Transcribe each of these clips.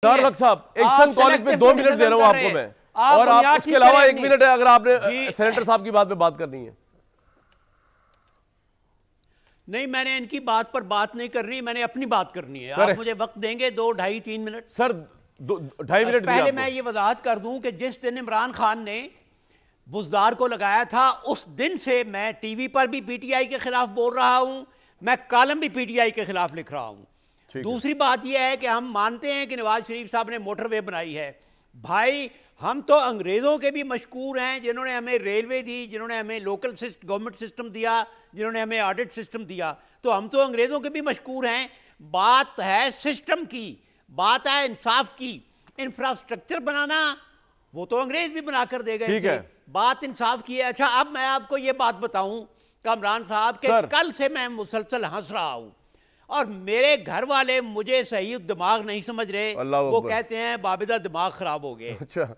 Luck साहब action college में 2 minute दे रहा हूं आपको मैं, और आप उसके अलावा 1 मिनट है अगर आपने सेनेटर साहब की बात पे बात करनी है। नहीं, मैंने इनकी बात पर बात नहीं करनी, मैंने अपनी बात करनी है। आप मुझे वक्त देंगे 2, 2.5, 3 मिनट? सर 2.5 मिनट पहले मैं ये वजाहत कर दूं कि जिस दिन इमरान खान ने बुज़दार को लगाया था उस दिन से मैं टीवी पर भी पीटीआई के खिलाफ बोल रहा हूं, मैं कॉलम भी पीटीआई के खिलाफ लिख रहा हूं। दूसरी बात यह है कि हम मानते हैं कि नवाज शरीफ साहब ने मोटरवे बनाई है। भाई हम तो अंग्रेज़ों के भी मशकूर हैं जिन्होंने हमें रेलवे दी, जिन्होंने हमें लोकल गवर्नमेंट सिस्टम दिया, जिन्होंने हमें ऑडिट सिस्टम दिया, तो हम तो अंग्रेज़ों के भी मशकूर हैं। बात है सिस्टम की, बात है इंसाफ की। इंफ्रास्ट्रक्चर बनाना वो तो अंग्रेज भी बनाकर दे गए थे, बात इंसाफ की है। अच्छा, अब मैं आपको ये बात बताऊं कामरान साहब के कल से मैं मुसलसल हंस रहा हूं और मेरे घर वाले मुझे सही दिमाग नहीं समझ रहे, वो कहते हैं बाबिदा दिमाग खराब हो गए। अच्छा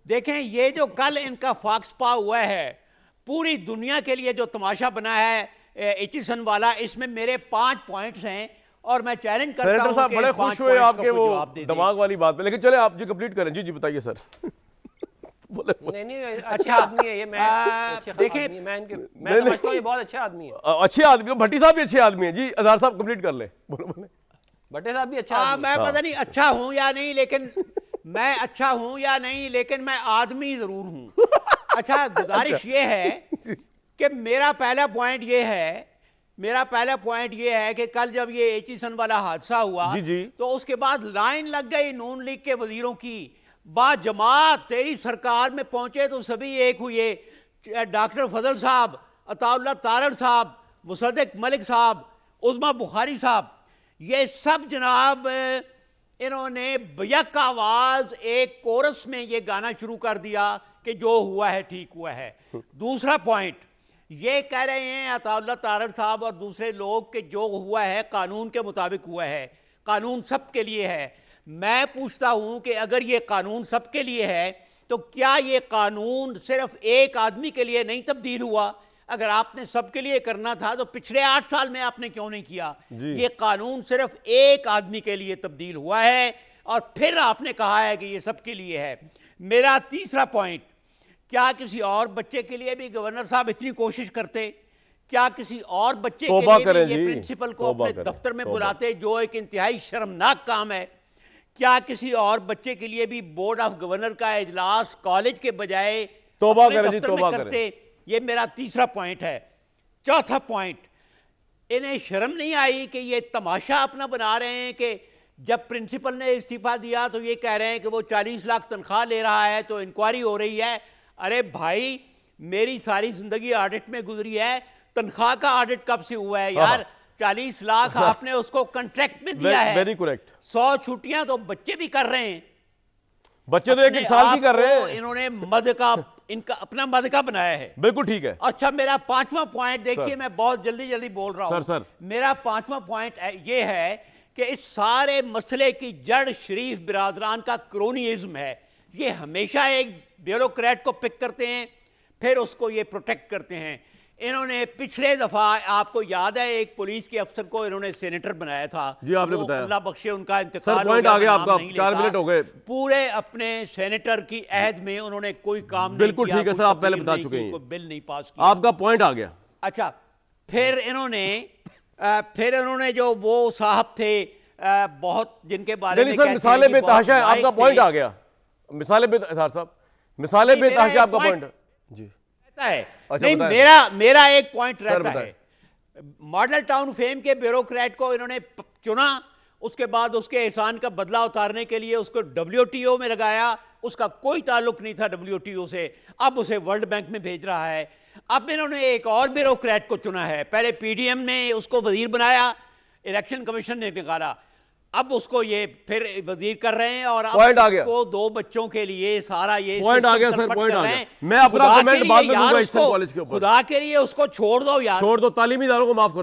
देखें, ये जो कल इनका फाक्सपा हुआ है, पूरी दुनिया के लिए जो तमाशा बना है एचिसन वाला, इसमें मेरे 5 पॉइंट्स हैं और मैं चैलेंज करता हूं साहब बड़े खुश हुए आपके वो दिमाग वाली बात पे, लेकिन चले आप जी कंप्लीट करें। जी बताइए सर। नहीं अच्छा आदमी है ये, मैं देखिए मैं समझता हूं ये बहुत अच्छा आदमी है। अच्छे आदमी, भट्टी साहब भी अच्छे आदमी है। जी अजहर साहब कंप्लीट कर ले। बोलो। भट्टी साहब भी अच्छा आदमी मैं पता नहीं अच्छा हूं या नहीं, लेकिन मैं अच्छा हूं या नहीं, लेकिन मैं आदमी जरूर हूं। अच्छा, गुजारिश ये है कि मेरा पहला पॉइंट ये है कि कल जब ये एचिसन वाला हादसा हुआ तो उसके बाद लाइन लग गई नून लीग के वजीरों की। बाजमात तेरी सरकार में पहुंचे तो सभी एक हुए, डॉक्टर फजल साहब, अताउल्लाह तारड़ साहब, मुसद्दिक मलिक साहब, उस्मा बुखारी साहब, ये सब जनाब इन्होंने बेयक आवाज एक कोरस में ये गाना शुरू कर दिया कि जो हुआ है ठीक हुआ है। दूसरा पॉइंट ये कह रहे हैं अताउल्लाह तारड़ साहब और दूसरे लोग कि जो हुआ है कानून के मुताबिक हुआ है, कानून सबके लिए है। मैं पूछता हूं कि अगर ये कानून सबके लिए है तो क्या ये कानून सिर्फ एक आदमी के लिए नहीं तब्दील हुआ? अगर आपने सबके लिए करना था तो पिछले 8 साल में आपने क्यों नहीं किया? ये कानून सिर्फ एक आदमी के लिए तब्दील हुआ है और फिर आपने कहा है कि ये सबके लिए है। मेरा तीसरा पॉइंट, क्या किसी और बच्चे के लिए भी गवर्नर साहब इतनी कोशिश करते? क्या किसी और बच्चे के लिए भी ये प्रिंसिपल को अपने दफ्तर में बुलाते, जो एक इंतहाई शर्मनाक काम है? क्या किसी और बच्चे के लिए भी बोर्ड ऑफ गवर्नर का इजलास कॉलेज के बजाय दफ्तर में करते? ये मेरा तीसरा पॉइंट है। चौथा पॉइंट, इन्हें शर्म नहीं आई कि ये तमाशा अपना बना रहे हैं कि जब प्रिंसिपल ने इस्तीफा दिया तो ये कह रहे हैं कि वो 40 लाख तनख्वाह ले रहा है तो इंक्वायरी हो रही है। अरे भाई, मेरी सारी जिंदगी ऑडिट में गुजरी है, तनख्वाह का ऑडिट कब से हुआ है यार? 40 लाख आपने उसको कॉन्ट्रैक्ट में दिया है। Very correct. 100 छुट्टियां तो बच्चे भी कर रहे हैं, बच्चे तो 1-1 साल की कर रहे हैं। इन्होंने मद का इनका अपना मद का बनाया है। बिल्कुल ठीक है। अच्छा, मेरा 5वां पॉइंट देखिए, मैं बहुत जल्दी बोल रहा हूं सर। मेरा 5वां पॉइंट ये है कि इस सारे मसले की जड़ शरीफ बिरादरान का क्रोनिज्म है। ये हमेशा एक ब्यूरोक्रेट को पिक करते हैं, फिर उसको ये प्रोटेक्ट करते हैं। इन्होंने पिछले दफा, आपको याद है, एक पुलिस के अफसर को इन्होंने सेनेटर बनाया था। जी आपने बताया। अल्लाह बख्शे उनका इंतकाल हो गया। आगे आपका 4 मिनट हो गए। पूरे अपने सेनेटर की अहद में उन्होंने कोई काम नहीं किया। बिल्कुल ठीक है सर, आप पहले बता चुके हैं, कोई बिल नहीं पास किया। आपका पॉइंट आ गया। अच्छा, फिर इन्होंने जो वो साहब थे बहुत, जिनके बारे में मिसाले बेतहाशा है, आपका पॉइंट आ गया। मिसाले बेतहाशा आपका पॉइंट जी है। अच्छा, नहीं, मेरा एक पॉइंट रहता है। मॉडल टाउन फेम के ब्यूरोक्रेट को इन्होंने चुना, उसके बाद उसके एहसान का बदला उतारने के लिए उसको WTO में लगाया। उसका कोई ताल्लुक नहीं था WTO से, अब उसे वर्ल्ड बैंक में भेज रहा है। अब इन्होंने एक और ब्यूरोक्रेट को चुना है, पहले PDM ने उसको वजीर बनाया, इलेक्शन कमीशन ने निकाला, अब उसको ये फिर वजीर कर रहे हैं और अब उसको 2 बच्चों के लिए सारा ये पॉइंट आ गया सर, पॉइंट आ गया। मैं अपना कमेंट बाद में दूंगा इस कॉलेज के ऊपर। खुदा के लिए उसको छोड़ दो यार, छोड़ दो, तालीमी इदारों को माफ कर दो।